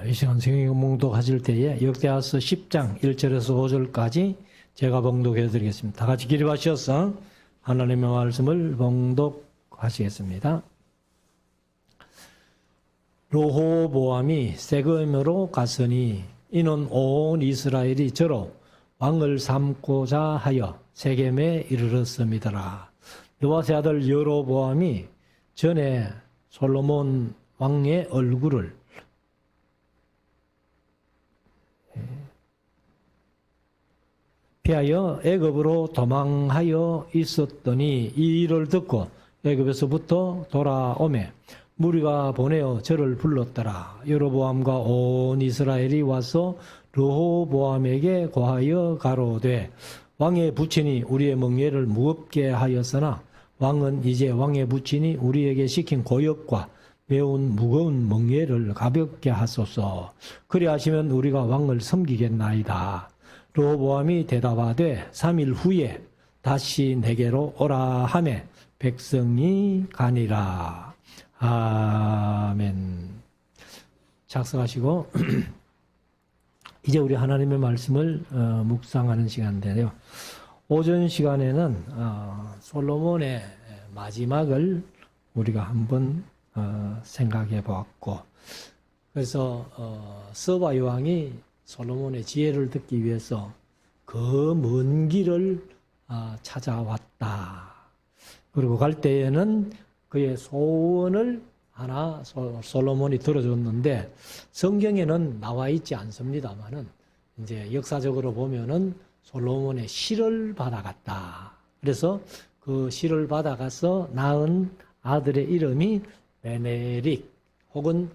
이 시간 성경 봉독하실 때에 역대하서 10장 1절에서 5절까지 제가 봉독해 드리겠습니다. 다 같이 기립하셔서 하나님의 말씀을 봉독하시겠습니다. 르호보암이 세겜으로 갔으니 이는 온 이스라엘이 저로 왕을 삼고자 하여 세겜에 이르렀음이더라. 느바세 아들 여로보암이 전에 솔로몬 왕의 얼굴을 피하여 애굽으로 도망하여 있었더니 이 일을 듣고 애굽에서부터 돌아오매 무리가 보내어 저를 불렀더라. 여로보암과 온 이스라엘이 와서 르호보암에게 고하여 가로되 왕의 부친이 우리의 멍에를 무겁게 하였으나 왕은 이제 왕의 부친이 우리에게 시킨 고역과 매운 무거운 멍에를 가볍게 하소서. 그리하시면 우리가 왕을 섬기겠나이다. 르호보암이 대답하되 3일 후에 다시 내게로 오라 하매 백성이 가니라. 아멘. 작성하시고 이제 우리 하나님의 말씀을 묵상하는 시간인데요. 오전 시간에는 솔로몬의 마지막을 우리가 한번 생각해 보았고, 그래서 스바 여왕이 솔로몬의 지혜를 듣기 위해서 그 먼 길을 찾아왔다. 그리고 갈 때에는 그의 소원을 하나 솔로몬이 들어줬는데 성경에는 나와 있지 않습니다만은 이제 역사적으로 보면은 솔로몬의 시를 받아갔다. 그래서 그 시를 받아가서 낳은 아들의 이름이 메네릭 혹은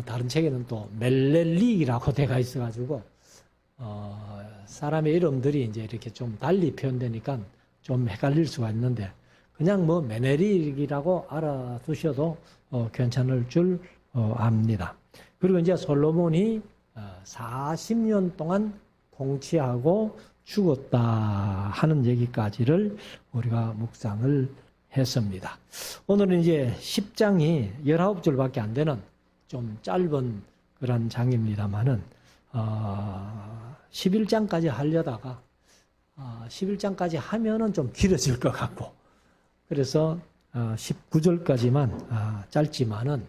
다른 책에는 또 멜렐릭이라고 되어 있어가지고 사람의 이름들이 이제 이렇게 좀 달리 표현되니까 좀 헷갈릴 수가 있는데 그냥 뭐 메네릭이라고 알아두셔도 괜찮을 줄 압니다. 그리고 이제 솔로몬이 40년 동안 통치하고 죽었다 하는 얘기까지를 우리가 묵상을 했습니다. 오늘은 이제 10장이 19절밖에 안 되는 좀 짧은 그런 장입니다만은 11장까지 하려다가 11장까지 하면은 좀 길어질 것 같고 그래서 19절까지만 짧지만은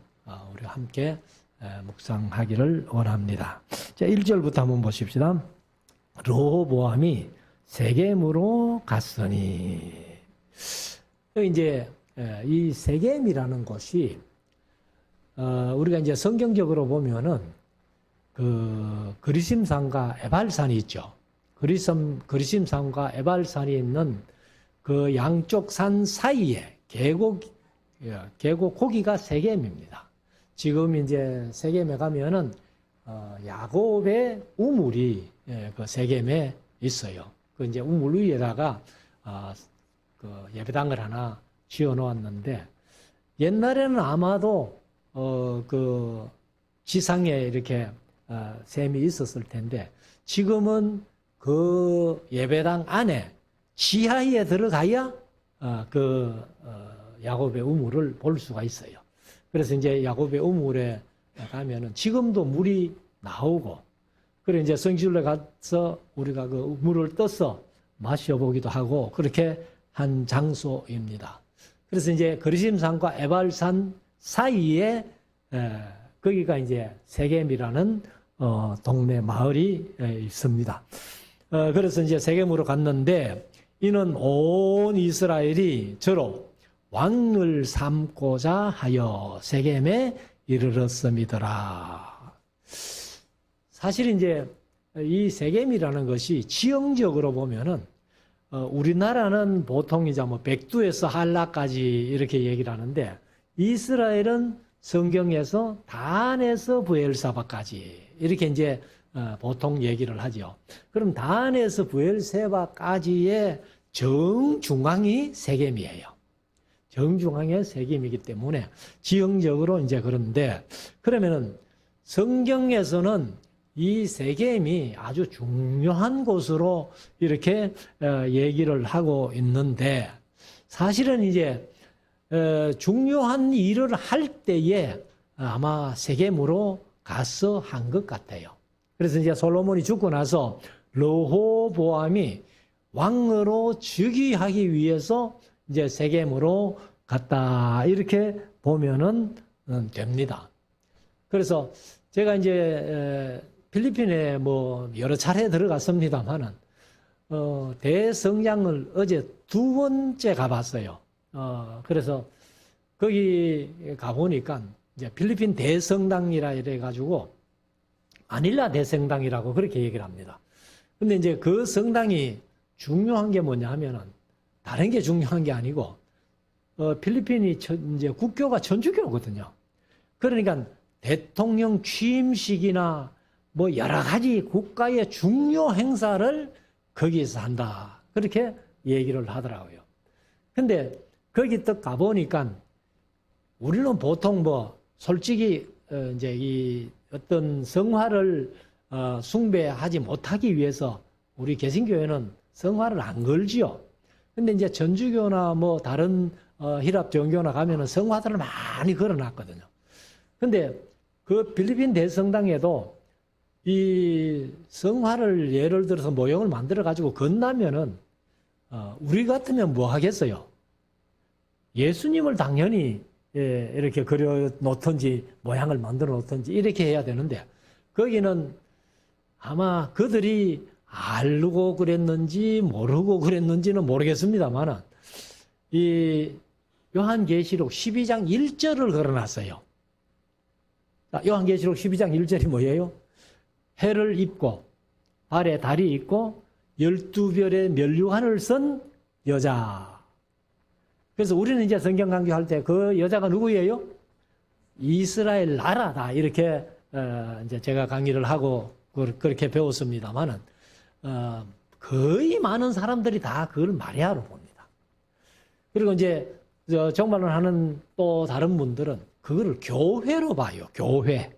우리가 함께 묵상하기를 원합니다. 자, 1절부터 한번 보십시다. 르호보암이 세겜으로 갔으니 이제 이 세겜이라는 곳이 우리가 이제 성경적으로 보면은 그 그리심산과 에발산이 있죠. 그리심산과 에발산이 있는 그 양쪽 산 사이에 계곡 고기가 세겜입니다. 지금 이제 세겜에 가면은 야곱의 우물이 그 세겜에 있어요. 그 이제 우물 위에다가 그 예배당을 하나 지어 놓았는데 옛날에는 아마도 그 지상에 이렇게 샘이 있었을 텐데 지금은 그 예배당 안에 지하에 들어가야 그 야곱의 우물을 볼 수가 있어요. 그래서 이제 야곱의 우물에 가면은 지금도 물이 나오고, 그래 이제 성지순례 가서 우리가 그 물을 떠서 마셔보기도 하고 그렇게 한 장소입니다. 그래서 이제 그리심산과 에발산 사이에 거기가 이제 세겜이라는 동네 마을이 있습니다. 그래서 이제 세겜으로 갔는데 이는 온 이스라엘이 저로 왕을 삼고자 하여 세겜에 이르렀음이더라. 사실 이제 이 세겜이라는 것이 지형적으로 보면은 우리나라는 보통 이제 뭐 백두에서 한라까지 이렇게 얘기를 하는데 이스라엘은 성경에서 단에서 브엘사바까지 이렇게 이제 보통 얘기를 하죠. 그럼 단에서 브엘세바까지의 정중앙이 세겜이에요. 정중앙의 세겜이기 때문에 지형적으로 이제 그런데 그러면은 성경에서는 이 세겜이 아주 중요한 곳으로 이렇게 얘기를 하고 있는데 사실은 이제 중요한 일을 할 때에 아마 세겜으로 가서 한 것 같아요. 그래서 이제 솔로몬이 죽고 나서 르호보암이 왕으로 즉위하기 위해서 이제 세겜으로 갔다 이렇게 보면은 됩니다. 그래서 제가 이제 필리핀에 뭐 여러 차례 들어갔습니다만은 대성당을 어제 두 번째 가봤어요. 그래서 거기 가보니까 이제 필리핀 대성당이라 이래가지고 마닐라 대성당이라고 그렇게 얘기를 합니다. 근데 이제 그 성당이 중요한 게 뭐냐 하면은 다른 게 중요한 게 아니고 필리핀이 이제 국교가 천주교거든요. 그러니까 대통령 취임식이나 뭐 여러 가지 국가의 중요 행사를 거기에서 한다. 그렇게 얘기를 하더라고요. 근데 거기 딱 가보니까 우리는 보통 뭐 솔직히 이제 이 어떤 성화를 숭배하지 못하기 위해서 우리 개신교회는 성화를 안 걸지요. 근데 이제 전주교나 뭐 다른 히랍 종교나 가면은 성화들을 많이 걸어놨거든요. 근데 그 필리핀 대성당에도 이 성화를 예를 들어서 모형을 만들어 가지고 건나면은 우리 같으면 뭐 하겠어요? 예수님을 당연히 이렇게 그려 놓든지 모양을 만들어 놓든지 이렇게 해야 되는데 거기는 아마 그들이 알고 그랬는지 모르고 그랬는지는 모르겠습니다만은 이 요한계시록 12장 1절을 걸어놨어요. 요한계시록 12장 1절이 뭐예요? 해를 입고 발에 달이 있고 12별의 면류관을 쓴 여자. 그래서 우리는 이제 성경 강조할 때 그 여자가 누구예요? 이스라엘 나라다. 이렇게 이제 제가 강의를 하고 그렇게 배웠습니다만은 거의 많은 사람들이 다 그걸 마리아로 봅니다. 그리고 이제 정말을 하는 또 다른 분들은 그거를 교회로 봐요. 교회.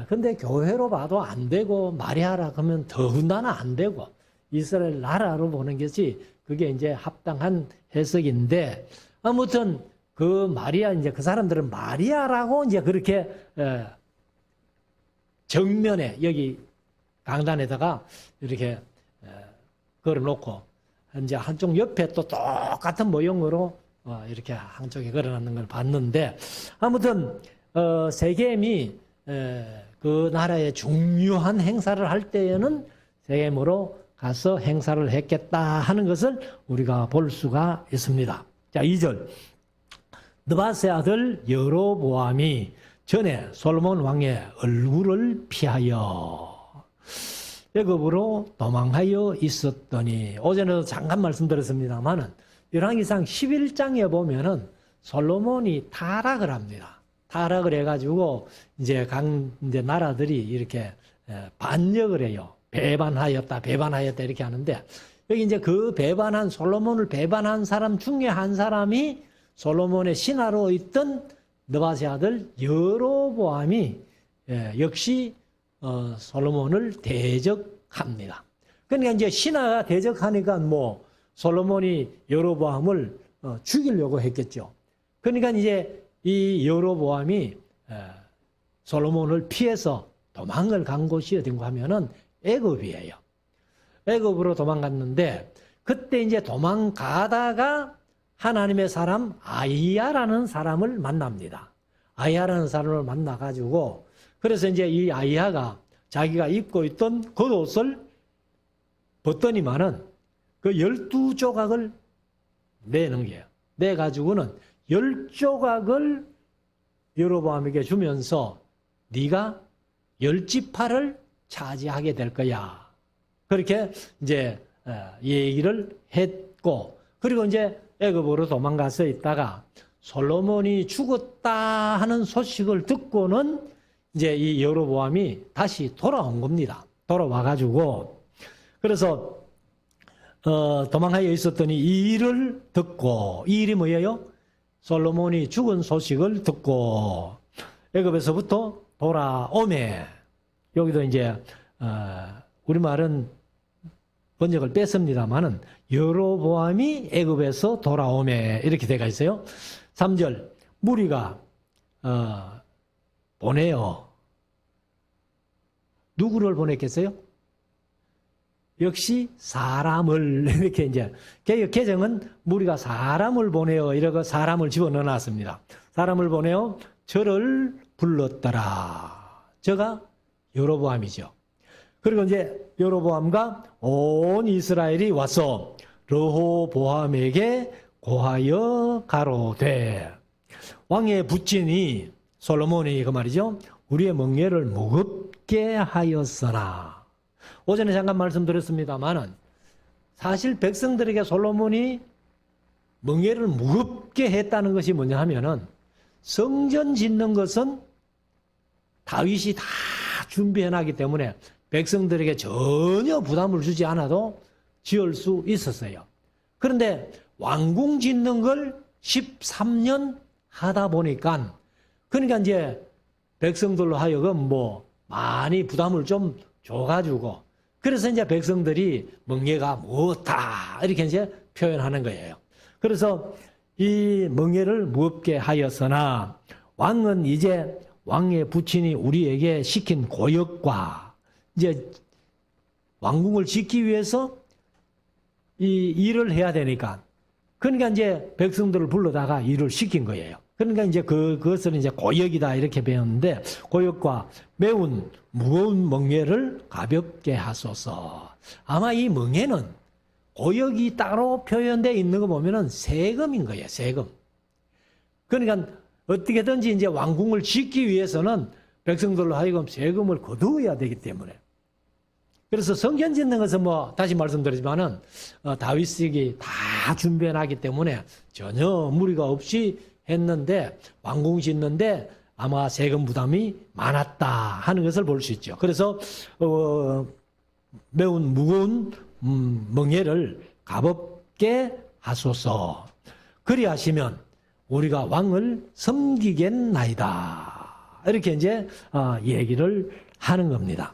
근데 교회로 봐도 안 되고 마리아라 그러면 더군다나 안 되고 이스라엘 나라로 보는 것이 그게 이제 합당한 해석인데 아무튼 그 마리아 이제 그 사람들은 마리아라고 이제 그렇게 정면에 여기 강단에다가 이렇게 걸어놓고 이제 한쪽 옆에 또 똑같은 모형으로 이렇게 한쪽에 걸어놨는 걸 봤는데 아무튼 세겜이 그 나라의 중요한 행사를 할 때에는 세겜으로 가서 행사를 했겠다 하는 것을 우리가 볼 수가 있습니다. 자, 2절. 느밧의 아들 여로보암이 전에 솔로몬 왕의 얼굴을 피하여 애굽으로 도망하여 있었더니 어제도 잠깐 말씀드렸습니다만은 열왕기상 11장에 보면은 솔로몬이 타락을 합니다. 타락을 해가지고 이제 이제 나라들이 이렇게 반역을 해요. 배반하였다 이렇게 하는데 여기 이제 그 배반한 솔로몬을 배반한 사람 중에 한 사람이 솔로몬의 신하로 있던 느밧의 아들 여로보암이 역시 솔로몬을 대적합니다. 그러니까 이제 신하가 대적하니까 뭐 솔로몬이 여로보암을 죽이려고 했겠죠. 그러니까 이제 이 여로보암이 솔로몬을 피해서 도망을 간 곳이 어딘가 하면은 애굽이에요. 애굽으로 도망갔는데 그때 이제 도망가다가 하나님의 사람 아이야라는 사람을 만납니다. 아이야라는 사람을 만나가지고 그래서 이제 이 아이야가 자기가 입고 있던 겉옷을 벗더니만은 그 12조각을 내는 거예요. 내가지고는 10조각을 여로보암에게 주면서 네가 10지파를 차지하게 될 거야. 그렇게 이제 얘기를 했고 그리고 이제 애굽으로 도망가서 있다가 솔로몬이 죽었다 하는 소식을 듣고는 이제 이 여로보암이 다시 돌아온 겁니다. 돌아와가지고 그래서 도망하여 있었더니 이 일을 듣고 이 일이 뭐예요? 솔로몬이 죽은 소식을 듣고 애굽에서부터 돌아오매 여기도 이제 우리말은 번역을 뺐습니다만은 여로보암이 애굽에서 돌아오매 이렇게 되어 있어요. 3절 무리가 보내어 누구를 보냈겠어요? 역시 사람을 이렇게 이제 개역 개정은 우리가 사람을 보내어 이러고 사람을 집어넣어 놨습니다. 사람을 보내어 저를 불렀더라. 저가 여로보암이죠. 그리고 이제 여로보암과 온 이스라엘이 와서 르호보암에게 고하여 가로되 왕의 부친이 솔로몬이 그 말이죠. 우리의 멍에를 무겁게 하였으나 오전에 잠깐 말씀드렸습니다만은 사실 백성들에게 솔로몬이 멍에를 무겁게 했다는 것이 뭐냐 하면은 성전 짓는 것은 다윗이 다 준비해 놨기 때문에 백성들에게 전혀 부담을 주지 않아도 지을 수 있었어요. 그런데 왕궁 짓는 걸 13년 하다 보니까 그러니까 이제 백성들로 하여금 뭐 많이 부담을 좀 줘가지고 그래서 이제 백성들이 멍에가 무겁다 이렇게 이제 표현하는 거예요. 그래서 이 멍에를 무겁게 하였으나 왕은 이제 왕의 부친이 우리에게 시킨 고역과 이제 왕궁을 짓기 위해서 이 일을 해야 되니까 그러니까 이제 백성들을 불러다가 일을 시킨 거예요. 그러니까 이제 그것을 이제 고역이다 이렇게 배웠는데 고역과 매운 무거운 멍에를 가볍게 하소서. 아마 이 멍에는 고역이 따로 표현되어 있는 거 보면은 세금인 거예요. 세금. 그러니까 어떻게든지 이제 왕궁을 짓기 위해서는 백성들로 하여금 세금을 거두어야 되기 때문에. 그래서 성전 짓는 것은 뭐 다시 말씀드리지만은 다윗이 다 준비해 놨기 때문에 전혀 무리가 없이 했는데 왕궁 짓는데 아마 세금 부담이 많았다 하는 것을 볼 수 있죠. 그래서 매운 무거운 멍에를 가볍게 하소서. 그리하시면 우리가 왕을 섬기겠나이다. 이렇게 이제 얘기를 하는 겁니다.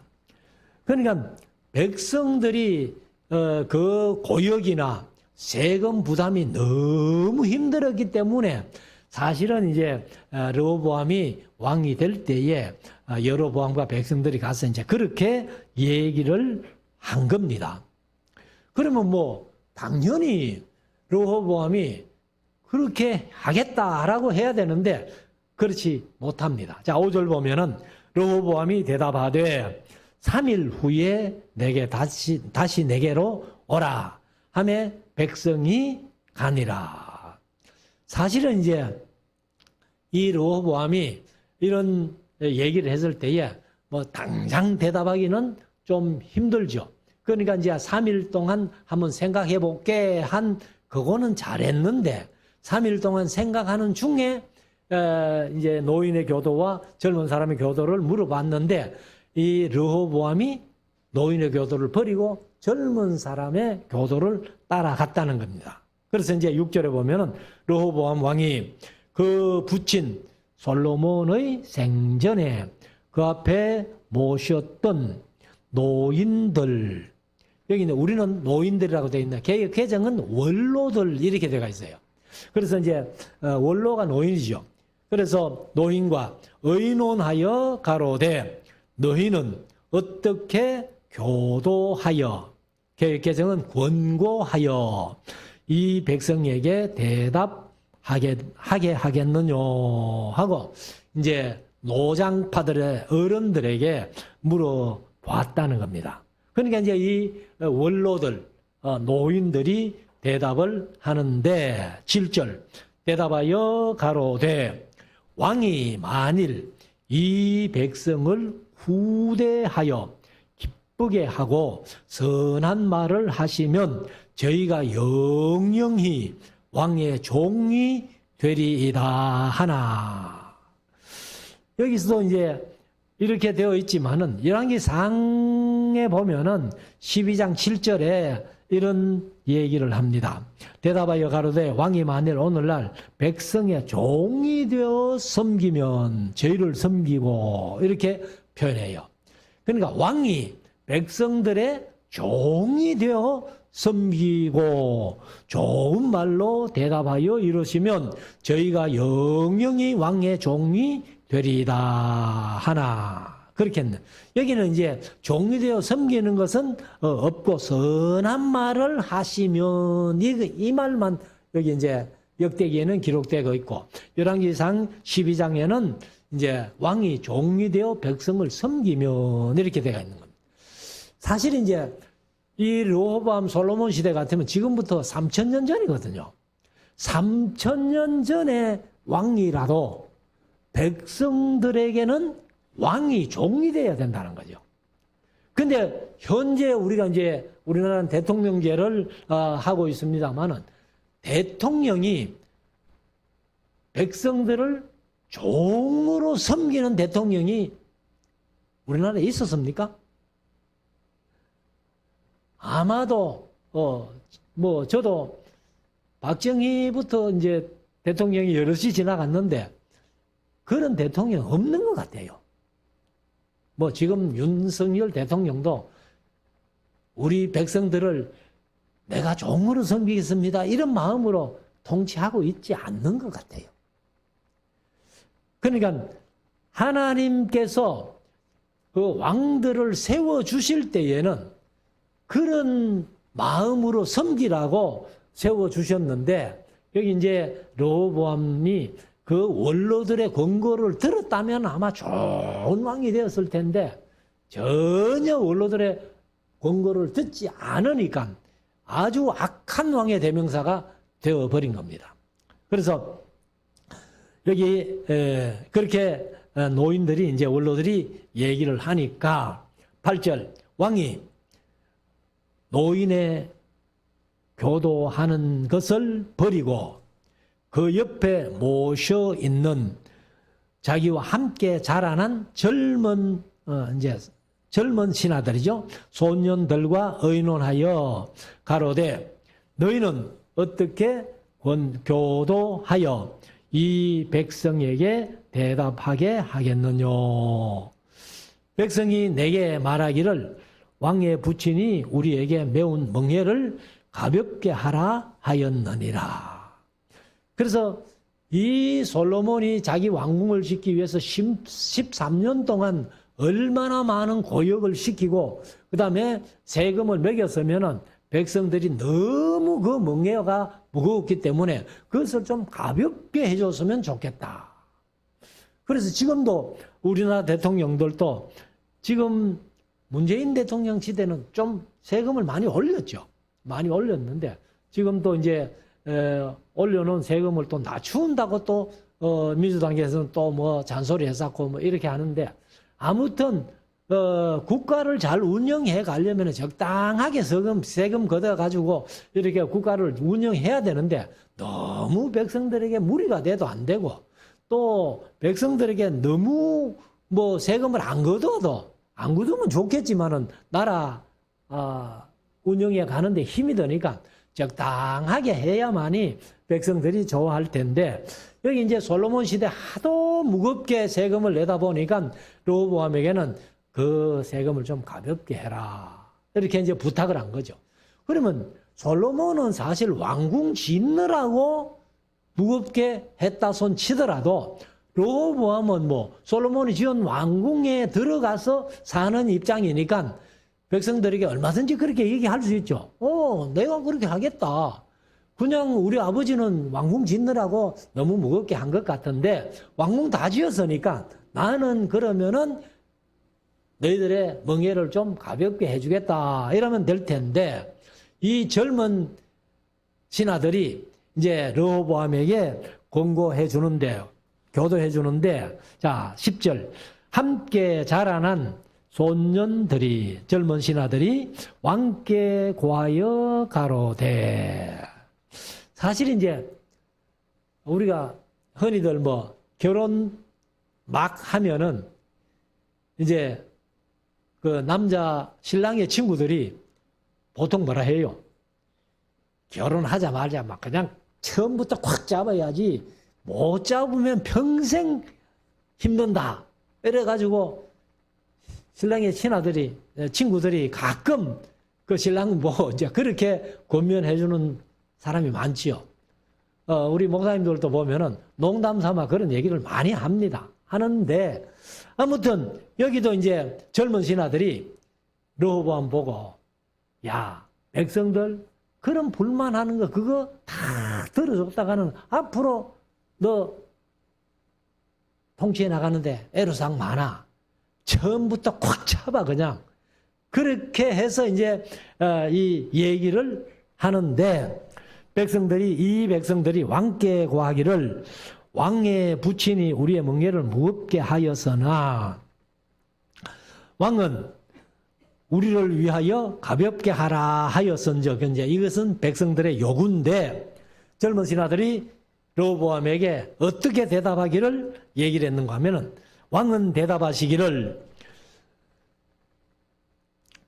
그러니까 백성들이 그 고역이나 세금 부담이 너무 힘들었기 때문에 사실은 이제 르호보암이 왕이 될 때에 여로보암과 백성들이 가서 이제 그렇게 얘기를 한 겁니다. 그러면 뭐 당연히 르호보암이 그렇게 하겠다라고 해야 되는데 그렇지 못합니다. 자, 5절 보면은 르호보암이 대답하되 3일 후에 내게 다시 내게로 오라 하매 백성이 가니라. 사실은 이제 이 르호보암이 이런 얘기를 했을 때에 뭐 당장 대답하기는 좀 힘들죠. 그러니까 이제 3일 동안 한번 생각해 볼게 한 그거는 잘했는데 3일 동안 생각하는 중에 이제 노인의 교도와 젊은 사람의 교도를 물어봤는데 이 르호보암이 노인의 교도를 버리고 젊은 사람의 교도를 따라갔다는 겁니다. 그래서 이제 6절에 보면은 르호보암 왕이 그 부친 솔로몬의 생전에 그 앞에 모셨던 노인들, 여기는 우리는 노인들이라고 되어 있는데 개정은 원로들 이렇게 되어 있어요. 그래서 이제 원로가 노인이죠. 그래서 노인과 의논하여 가로되 너희는 어떻게 교도하여, 개정은 권고하여 이 백성에게 대답하게 하겠느냐 하고 이제 노장파들의 어른들에게 물어봤다는 겁니다. 그러니까 이제 이 원로들, 노인들이 대답을 하는데 7절 대답하여 가로되 왕이 만일 이 백성을 후대하여 기쁘게 하고 선한 말을 하시면 저희가 영영히 왕의 종이 되리이다 하나. 여기서도 이제 이렇게 되어 있지만은 열왕기상에 보면은 12장 7절에 이런 얘기를 합니다. 대답하여 가로되 왕이 만일 오늘날 백성의 종이 되어 섬기면 저희를 섬기고 이렇게 표현해요. 그러니까 왕이 백성들의 종이 되어 섬기고 좋은 말로 대답하여 이러시면 저희가 영영히 왕의 종이 되리이다 하나. 그렇게 했네. 여기는 이제 종이 되어 섬기는 것은 없고 선한 말을 하시면 이 말만 여기 이제 역대기에는 기록되고 있고 열왕기상 12장에는 이제 왕이 종이 되어 백성을 섬기면 이렇게 되어 있는 겁니다. 사실 이제 이 르호보암 솔로몬 시대 같으면 지금부터 3,000년 전이거든요. 3,000년 전의 왕이라도 백성들에게는 왕이 종이 되어야 된다는 거죠. 근데 현재 우리가 이제 우리나라는 대통령제를 하고 있습니다만은 대통령이 백성들을 종으로 섬기는 대통령이 우리나라에 있었습니까? 아마도 뭐 저도 박정희부터 이제 대통령이 여럿이 지나갔는데 그런 대통령 없는 것 같아요. 뭐 지금 윤석열 대통령도 우리 백성들을 내가 종으로 섬기겠습니다 이런 마음으로 통치하고 있지 않는 것 같아요. 그러니까 하나님께서 그 왕들을 세워주실 때에는 그런 마음으로 섬기라고 세워주셨는데 여기 이제 르호보암이 그 원로들의 권고를 들었다면 아마 좋은 왕이 되었을 텐데 전혀 원로들의 권고를 듣지 않으니까 아주 악한 왕의 대명사가 되어버린 겁니다. 그래서 여기 그렇게 노인들이 이제 원로들이 얘기를 하니까 8절 왕이 노인의 교도하는 것을 버리고 그 옆에 모셔 있는 자기와 함께 자라난 젊은 신하들이죠. 소년들과 의논하여 가로되 너희는 어떻게 교도하여 이 백성에게 대답하게 하겠느냐. 백성이 내게 말하기를 왕의 부친이 우리에게 매운 멍에를 가볍게 하라 하였느니라. 그래서 이 솔로몬이 자기 왕궁을 짓기 위해서 13년 동안 얼마나 많은 고역을 시키고 그 다음에 세금을 매겼으면 백성들이 너무 그 멍에가 무거웠기 때문에 그것을 좀 가볍게 해줬으면 좋겠다. 그래서 지금도 우리나라 대통령들도 지금 문재인 대통령 시대는 좀 세금을 많이 올렸죠. 많이 올렸는데 지금 또 이제 올려놓은 세금을 또 낮춘다고 또 민주당에서는 또 뭐 잔소리 했었고 뭐 이렇게 하는데 아무튼 국가를 잘 운영해 가려면 적당하게 세금 걷어 가지고 이렇게 국가를 운영해야 되는데 너무 백성들에게 무리가 돼도 안 되고 또 백성들에게 너무 뭐 세금을 안 걷으면 좋겠지만은 나라 운영해 가는데 힘이 드니까 적당하게 해야만이 백성들이 좋아할 텐데 여기 이제 솔로몬 시대 하도 무겁게 세금을 내다 보니까 르호보암에게는 그 세금을 좀 가볍게 해라 이렇게 이제 부탁을 한 거죠. 그러면 솔로몬은 사실 왕궁 짓느라고 무겁게 했다 손 치더라도 르호보암은 뭐 솔로몬이 지은 왕궁에 들어가서 사는 입장이니까 백성들에게 얼마든지 그렇게 얘기할 수 있죠. 내가 그렇게 하겠다. 그냥 우리 아버지는 왕궁 짓느라고 너무 무겁게 한 것 같은데 왕궁 다 지었으니까 나는 그러면은 너희들의 멍에를 좀 가볍게 해주겠다 이러면 될 텐데 이 젊은 신하들이 이제 르호보암에게 권고해 주는데 교도해 주는데 자 10절 함께 자라난 소년들이 젊은 신하들이 왕께 고하여 가로되 사실 이제 우리가 흔히들 뭐 결혼 막 하면은 이제 그 남자 신랑의 친구들이 보통 뭐라 해요? 결혼하자마자 막 그냥 처음부터 콱 잡아야지 못 잡으면 평생 힘든다. 이래가지고 신랑의 친구들이 가끔 그 신랑 뭐 이제 그렇게 권면해주는 사람이 많지요. 우리 목사님들도 보면은 농담 삼아 그런 얘기를 많이 합니다. 하는데, 아무튼 여기도 이제 젊은 신하들이 르호보암 보고, 야, 백성들 그런 불만하는 거 그거 다 들어줬다가는 앞으로 너 통치해 나가는데 애로사항 많아. 처음부터 콱 잡아 그냥. 그렇게 해서 이제 이 얘기를 하는데, 이 백성들이 왕께 고하기를 왕의 부친이 우리의 멍에를 무겁게 하였으나 왕은 우리를 위하여 가볍게 하라 하였은즉, 이제 이것은 백성들의 요구인데 젊은 신하들이 르호보암에게 어떻게 대답하기를 얘기를 했는가 하면은, 왕은 대답하시기를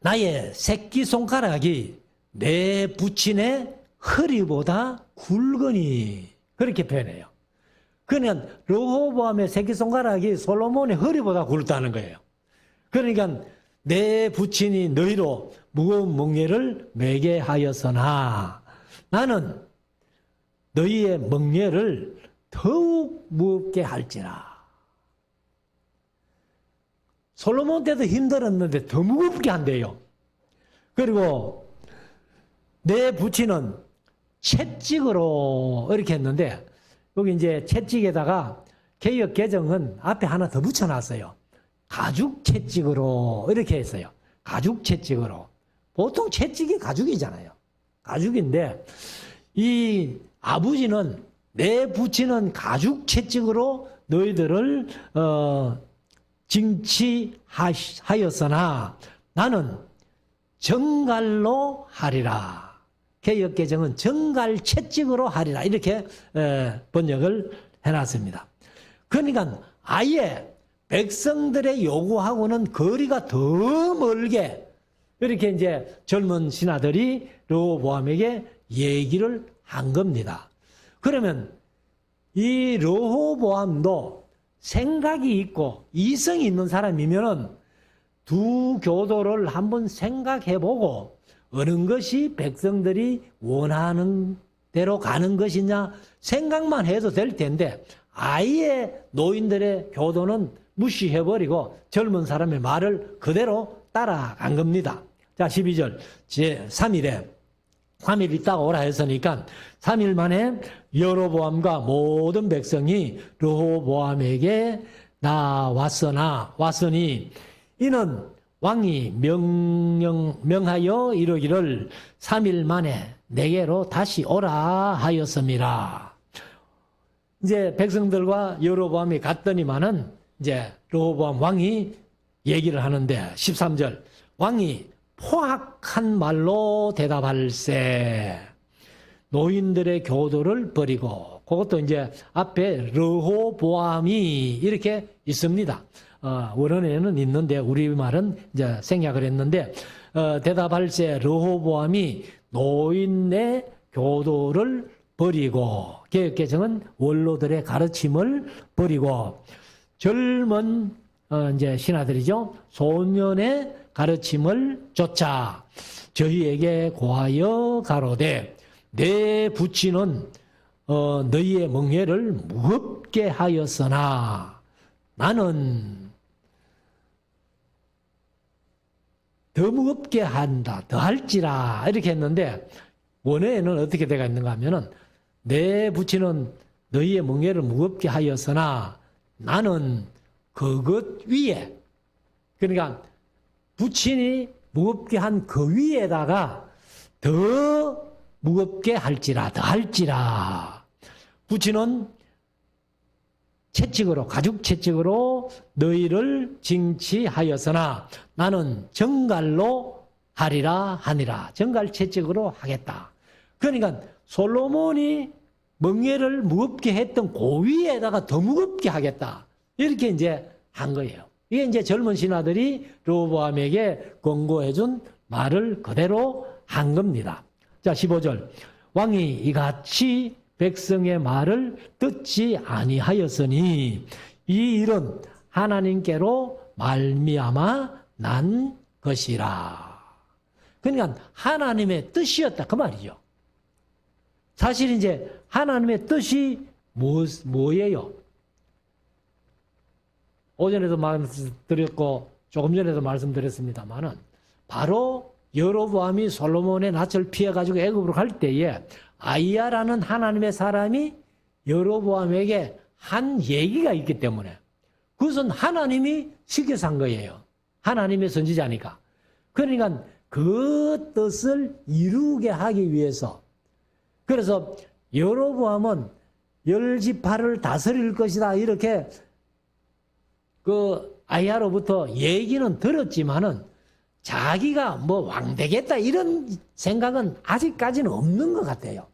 나의 새끼손가락이 내 부친의 허리보다 굵으니, 그렇게 표현해요. 그러니까 르호보암의 새끼손가락이 솔로몬의 허리보다 굵다는 거예요. 그러니까 내 부친이 너희로 무거운 멍에를 매게 하였으나 나는 너희의 멍에를 더욱 무겁게 할지라. 솔로몬 때도 힘들었는데 더 무겁게 한대요. 그리고 내 부친은 채찍으로 이렇게 했는데, 여기 이제 채찍에다가 개역 개정은 앞에 하나 더 붙여놨어요. 가죽 채찍으로 이렇게 했어요. 가죽 채찍으로. 보통 채찍이 가죽이잖아요. 가죽인데 이 아버지는 내 부친은 가죽 채찍으로 너희들을 징치하였으나 나는 정갈로 하리라. 개역개정은 정갈 채찍으로 하리라. 이렇게 번역을 해놨습니다. 그러니까 아예 백성들의 요구하고는 거리가 더 멀게 이렇게 이제 젊은 신하들이 르호보암에게 얘기를 한 겁니다. 그러면 이 르호보암도 생각이 있고 이성이 있는 사람이면은 두 교도를 한번 생각해보고 어느 것이 백성들이 원하는 대로 가는 것이냐 생각만 해도 될 텐데, 아예 노인들의 교도는 무시해버리고 젊은 사람의 말을 그대로 따라간 겁니다. 자, 12절 제3일에 3일 있다가 오라 했으니까 3일 만에 여로보암과 모든 백성이 르호보암에게 왔으니 이는 왕이 명하여 이르기를 3일 만에 내게로 다시 오라 하였음이라. 이제 백성들과 여로보암이 갔더니만은 이제 르호보암 왕이 얘기를 하는데 13절 왕이 포악한 말로 대답할세 노인들의 교도를 버리고, 그것도 이제 앞에 르호보암이 이렇게 있습니다. 원어에는 있는데 우리말은 이제 생략을 했는데, 대답할세 르호보암이 노인의 교도를 버리고, 개역개정은 원로들의 가르침을 버리고, 젊은 이제 신하들이죠. 소년의 가르침을 쫓아 저희에게 고하여 가로되 내 부친은 너희의 멍에를 무겁게 하였으나 나는 더 무겁게 한다, 더 할지라 이렇게 했는데, 원어에는 어떻게 되어 있는가 하면은 내 부친은 너희의 멍에를 무겁게 하였으나 나는 그것 위에, 그러니까 부친이 무겁게 한 그 위에다가 더 무겁게 할지라, 더 할지라. 부친은 채찍으로, 가죽 채찍으로 너희를 징치하였으나 나는 정갈로 하리라 하니라. 정갈 채찍으로 하겠다. 그러니까 솔로몬이 멍에를 무겁게 했던 그 위에다가 더 무겁게 하겠다. 이렇게 이제 한 거예요. 이게 이제 젊은 신하들이 르호보암에게 권고해준 말을 그대로 한 겁니다. 자, 15절. 왕이 이같이 백성의 말을 듣지 아니하였으니 이 일은 하나님께로 말미암아 난 것이라. 그러니까 하나님의 뜻이었다 그 말이죠. 사실 이제 하나님의 뜻이 뭐예요? 오전에도 말씀드렸고 조금 전에도 말씀드렸습니다만은 바로 여로보암이 솔로몬의 낯을 피해가지고 애굽으로 갈 때에 아이야라는 하나님의 사람이 여로보암에게 한 얘기가 있기 때문에 그것은 하나님이 시켜서 한 거예요. 하나님의 선지자니까. 그러니까 그 뜻을 이루게 하기 위해서 그래서 여로보암은 10지파를 다스릴 것이다 이렇게 그 아이야로부터 얘기는 들었지만은 자기가 뭐 왕 되겠다 이런 생각은 아직까지는 없는 것 같아요.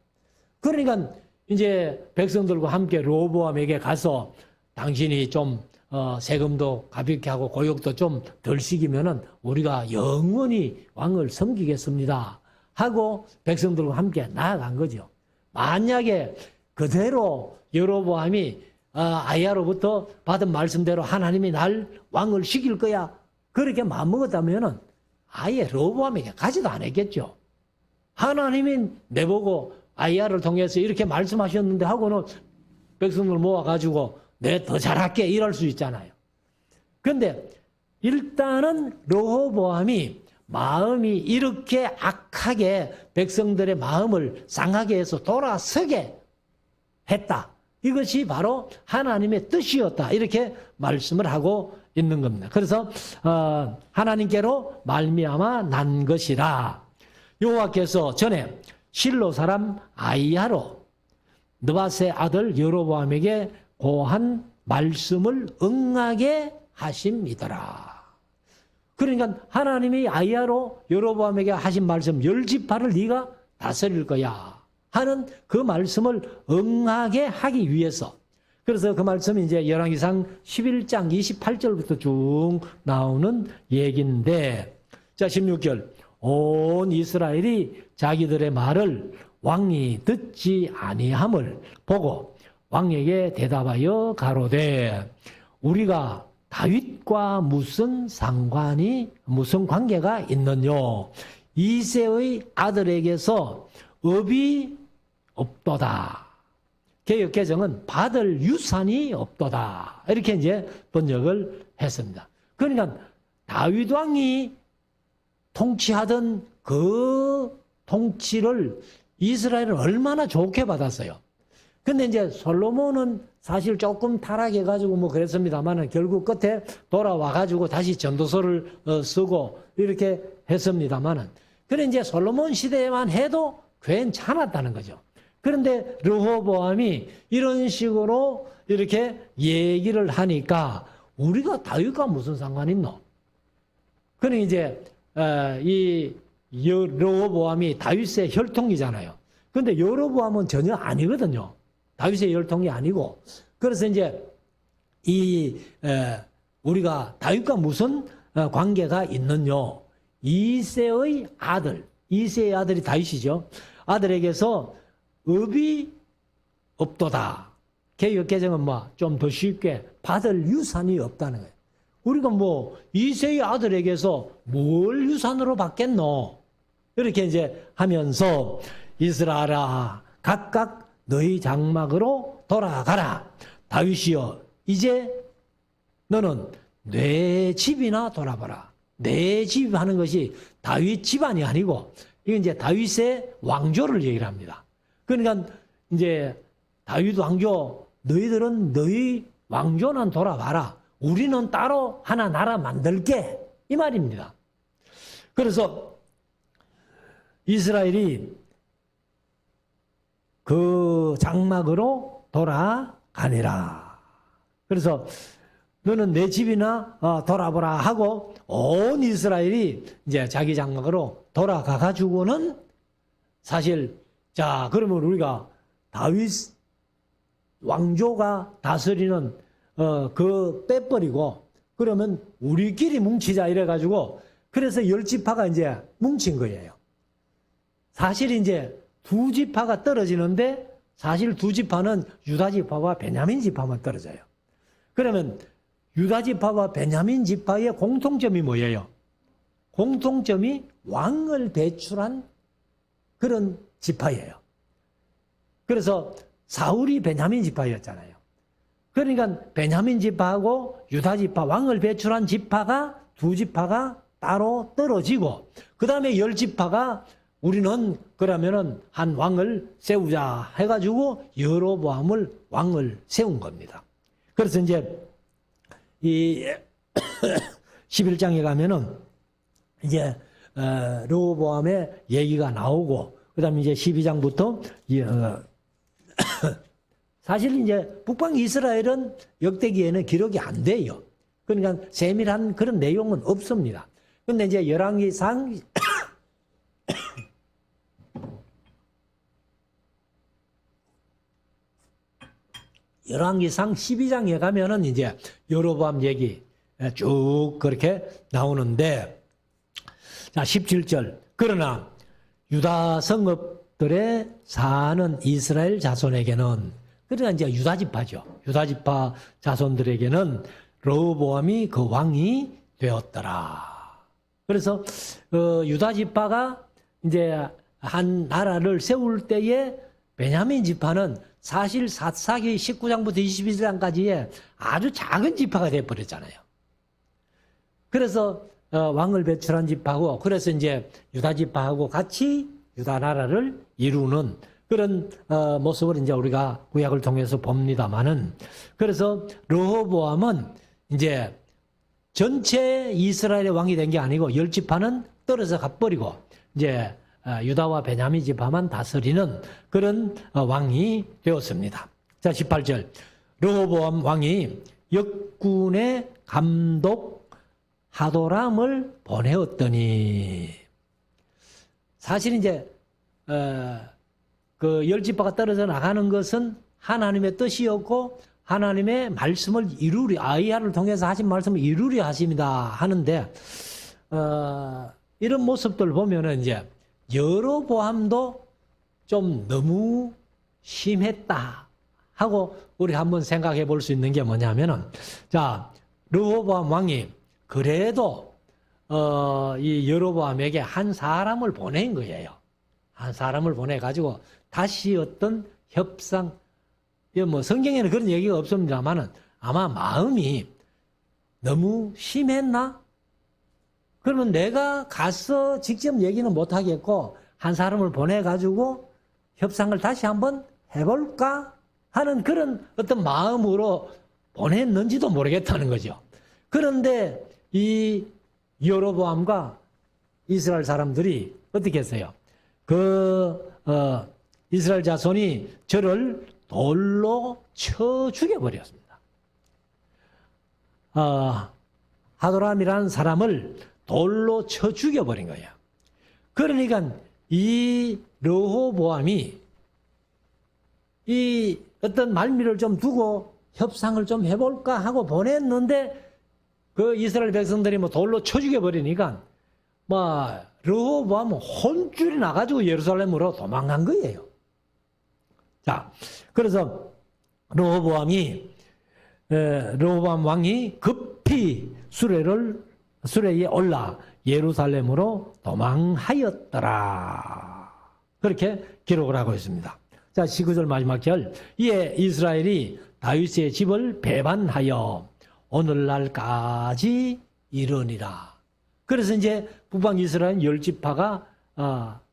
그러니까 이제 백성들과 함께 로보암에게 가서 당신이 좀 세금도 가볍게 하고 고역도 좀 덜 시키면은 우리가 영원히 왕을 섬기겠습니다 하고 백성들과 함께 나아간 거죠. 만약에 그대로 여로보암이 아이야로부터 받은 말씀대로 하나님이 날 왕을 시킬 거야 그렇게 마음먹었다면은 아예 로보암에게 가지도 않았겠죠. 하나님이 내보고 아이야를 통해서 이렇게 말씀하셨는데 하고는 백성들 모아가지고 내 더 잘할게 이럴 수 있잖아요. 그런데 일단은 르호보암이 마음이 이렇게 악하게 백성들의 마음을 상하게 해서 돌아서게 했다. 이것이 바로 하나님의 뜻이었다. 이렇게 말씀을 하고 있는 겁니다. 그래서 하나님께로 말미암아 난 것이라. 여호와께서 전에 실로 사람 아이야로 느밧의 아들 여로보암에게 고한 말씀을 응하게 하심이더라. 그러니까 하나님이 아이야로 여로보암에게 하신 말씀 10지파를 네가 다스릴 거야 하는 그 말씀을 응하게 하기 위해서 그래서 그 말씀이 이제 열왕기상 11장 28절부터 쭉 나오는 얘기인데 자 16절 온 이스라엘이 자기들의 말을 왕이 듣지 아니함을 보고 왕에게 대답하여 가로되 우리가 다윗과 무슨 관계가 있느뇨 이새의 아들에게서 업이 없도다. 개역개정은 받을 유산이 없도다. 이렇게 이제 번역을 했습니다. 그러니까 다윗 왕이 통치하던 그 통치를 이스라엘은 얼마나 좋게 받았어요. 근데 이제 솔로몬은 사실 조금 타락해가지고 뭐 그랬습니다만은 결국 끝에 돌아와가지고 다시 전도서를 쓰고 이렇게 했습니다만은 그래 이제 솔로몬 시대에만 해도 괜찮았다는 거죠. 그런데 르호보암이 이런 식으로 이렇게 얘기를 하니까 우리가 다윗과 무슨 상관 있노? 그러니 이제 이 르호보암이 다윗의 혈통이잖아요. 근데 여로보암은 전혀 아니거든요. 다윗의 혈통이 아니고. 그래서 이제 우리가 다윗과 무슨 관계가 있느뇨? 이새의 아들이 다윗이죠. 아들에게서 업이 없도다. 개역개정은 뭐 좀 더 쉽게 받을 유산이 없다는 거예요. 우리가 뭐 이새의 아들에게서 뭘 유산으로 받겠노? 이렇게 이제 하면서 이스라엘아 각각 너희 장막으로 돌아가라. 다윗이여 이제 너는 내 집이나 돌아봐라. 내 집 하는 것이 다윗 집안이 아니고 이건 이제 다윗의 왕조를 얘기를 합니다. 그러니까 이제 다윗 왕조 너희들은 너희 왕조는 돌아봐라. 우리는 따로 하나 나라 만들게 이 말입니다. 그래서 이스라엘이 그 장막으로 돌아가니라. 그래서 너는 내 집이나 돌아보라 하고 온 이스라엘이 이제 자기 장막으로 돌아가 가지고는 사실 자 그러면 우리가 다윗 왕조가 다스리는 그 빼버리고 그러면 우리끼리 뭉치자 이래 가지고 그래서 10지파가 이제 뭉친 거예요. 사실 이제 2지파가 떨어지는데 사실 2지파는 유다지파와 베냐민지파만 떨어져요. 그러면 유다지파와 베냐민지파의 공통점이 뭐예요? 공통점이 왕을 배출한 그런 지파예요. 그래서 사울이 베냐민지파였잖아요. 그러니까 베냐민 지파하고 유다 지파, 왕을 배출한 지파가 두 지파가 따로 떨어지고, 그 다음에 10지파가 우리는 그러면은 한 왕을 세우자 해가지고 여로보암을 왕을 세운 겁니다. 그래서 이제 이 11장에 가면은 이제 르호보암의 얘기가 나오고, 그 다음에 이제 12장부터 사실 이제 북방 이스라엘은 역대기에는 기록이 안 돼요. 그러니까 세밀한 그런 내용은 없습니다. 근데 이제 열왕기상 열왕기상 12장에 가면은 이제 여로보암 얘기 쭉 그렇게 나오는데, 자 17절, 그러나 유다 성읍들에 사는 이스라엘 자손에게는, 그러니까 이제 유다 지파죠. 유다 지파 자손들에게는 르호보암이 그 왕이 되었더라. 그래서 유다 지파가 이제 한 나라를 세울 때에 베냐민 지파는 사실 사사기 19장부터 21장까지의 아주 작은 지파가 되어버렸잖아요. 그래서 왕을 배출한 지파고, 그래서 이제 유다 지파하고 같이 유다 나라를 이루는 그런 모습을 이제 우리가 구약을 통해서 봅니다만은, 그래서 르호보암은 이제 전체 이스라엘의 왕이 된 게 아니고 10지파는 떨어져 가버리고 이제 유다와 베냐민 지파만 다스리는 그런 왕이 되었습니다. 자 18절, 르호보암 왕이 역군의 감독 하도람을 보내었더니, 사실 이제 그 10지파가 떨어져 나가는 것은 하나님의 뜻이었고 하나님의 말씀을 이루리, 아이야를 통해서 하신 말씀을 이루리 하십니다 하는데, 이런 모습들 보면은 이제 여로보암도 좀 너무 심했다 하고 우리 한번 생각해 볼 수 있는 게 뭐냐면은, 자 르호보암 왕이 그래도 이 여로보암에게 한 사람을 보낸 거예요. 한 사람을 보내 가지고 다시 어떤 협상, 뭐 성경에는 그런 얘기가 없습니다만은 아마 마음이 너무 심했나? 그러면 내가 가서 직접 얘기는 못 하겠고 한 사람을 보내 가지고 협상을 다시 한번 해볼까 하는 그런 어떤 마음으로 보냈는지도 모르겠다는 거죠. 그런데 이 여로보암과 이스라엘 사람들이 어떻게 했어요? 이스라엘 자손이 저를 돌로 쳐 죽여버렸습니다. 하도람이라는 사람을 돌로 쳐 죽여버린 거예요. 그러니까 이 르호보암이 이 어떤 말미를 좀 두고 협상을 좀 해볼까 하고 보냈는데, 그 이스라엘 백성들이 뭐 돌로 쳐 죽여버리니까 뭐 르호보암은 혼쭐이 나가지고 예루살렘으로 도망간 거예요. 자, 그래서 르호보암 왕이 급히 수레에 올라 예루살렘으로 도망하였더라. 그렇게 기록을 하고 있습니다. 자, 19절 마지막 절, 이에 이스라엘이 다윗의 집을 배반하여 오늘날까지 이르니라. 그래서 이제 북방 이스라엘 10지파가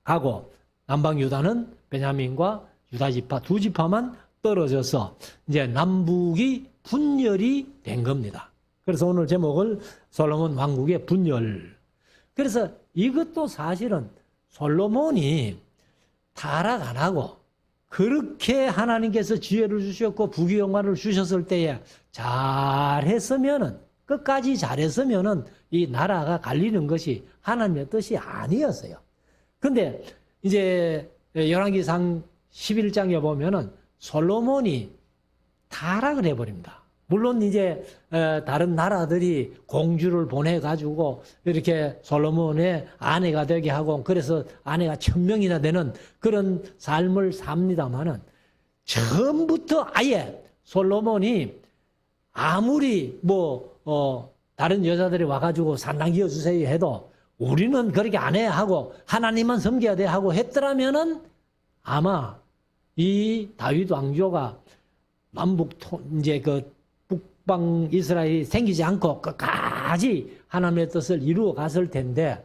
가고 남방 유다는 베냐민과 유다 지파 두 지파만 떨어져서 이제 남북이 분열이 된 겁니다. 그래서 오늘 제목을 솔로몬 왕국의 분열. 그래서 이것도 사실은 솔로몬이 타락 안 하고 그렇게 하나님께서 지혜를 주셨고 부귀영화를 주셨을 때에 잘했으면은, 끝까지 잘했으면은 이 나라가 갈리는 것이 하나님의 뜻이 아니었어요. 근데 이제 열왕기상 11장에 보면은 솔로몬이 타락을 해버립니다. 물론 이제 다른 나라들이 공주를 보내가지고 이렇게 솔로몬의 아내가 되게 하고, 그래서 아내가 1000명이나 되는 그런 삶을 삽니다마는, 처음부터 아예 솔로몬이 아무리 다른 여자들이 와가지고 산당 기어주세요 해도 우리는 그렇게 안 해 하고 하나님만 섬겨야 돼 하고 했더라면은 아마 이 다윗 왕조가 남북 이제 그 북방 이스라엘이 생기지 않고 끝까지 하나님의 뜻을 이루어 갔을 텐데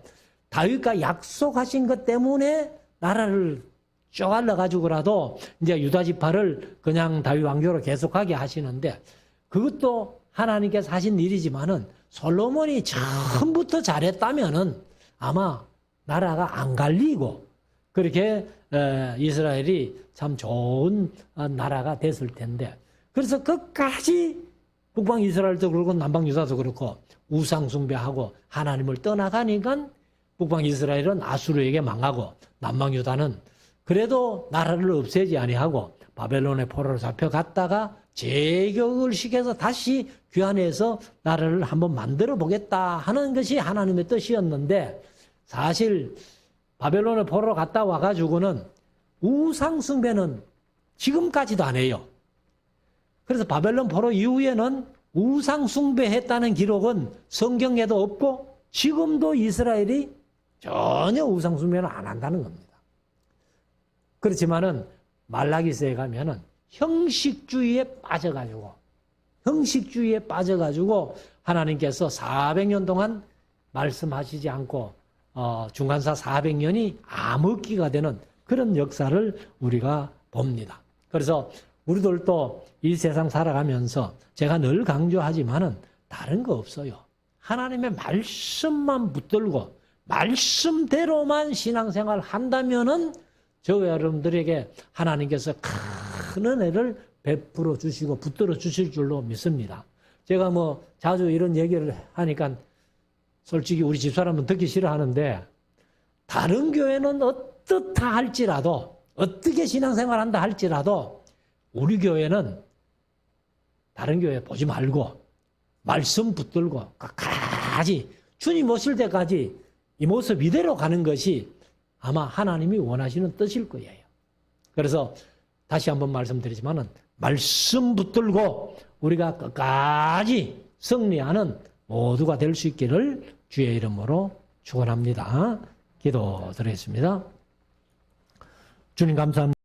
다윗과 약속하신 것 때문에 나라를 쪼갈러 가지고라도 이제 유다 지파를 그냥 다윗 왕조로 계속하게 하시는데 그것도 하나님께서 하신 일이지만은 솔로몬이 처음부터 잘했다면은 아마 나라가 안 갈리고 그렇게 이스라엘이 참 좋은 나라가 됐을 텐데 그래서 끝까지 북방 이스라엘도 그렇고 남방 유다도 그렇고 우상 숭배하고 하나님을 떠나가니까 북방 이스라엘은 아수르에게 망하고 남방 유다는 그래도 나라를 없애지 아니하고 바벨론의 포로로 잡혀갔다가 재격을 시켜서 다시 귀환해서 나라를 한번 만들어 보겠다 하는 것이 하나님의 뜻이었는데 사실 바벨론의 포로로 갔다 와가지고는 우상 숭배는 지금까지도 안 해요. 그래서 바벨론 포로 이후에는 우상 숭배했다는 기록은 성경에도 없고 지금도 이스라엘이 전혀 우상 숭배는 안 한다는 겁니다. 그렇지만은 말라기서에 가면은 형식주의에 빠져가지고 하나님께서 400년 동안 말씀하시지 않고 중간사 400년이 암흑기가 되는 그런 역사를 우리가 봅니다. 그래서 우리들도 이 세상 살아가면서 제가 늘 강조하지만은 다른 거 없어요. 하나님의 말씀만 붙들고 말씀대로만 신앙생활 한다면은 저 여러분들에게 하나님께서 큰 은혜를 베풀어 주시고 붙들어 주실 줄로 믿습니다. 제가 뭐 자주 이런 얘기를 하니까 솔직히 우리 집사람은 듣기 싫어하는데 다른 교회는 어떻다 할지라도 어떻게 신앙생활 한다 할지라도 우리 교회는 다른 교회 보지 말고 말씀 붙들고 끝까지 주님 오실 때까지 이 모습 이대로 가는 것이 아마 하나님이 원하시는 뜻일 거예요. 그래서 다시 한번 말씀드리지만은 말씀 붙들고 우리가 끝까지 승리하는 모두가 될 수 있기를 주의 이름으로 축원합니다. 기도드리겠습니다. 주님 감사합니다.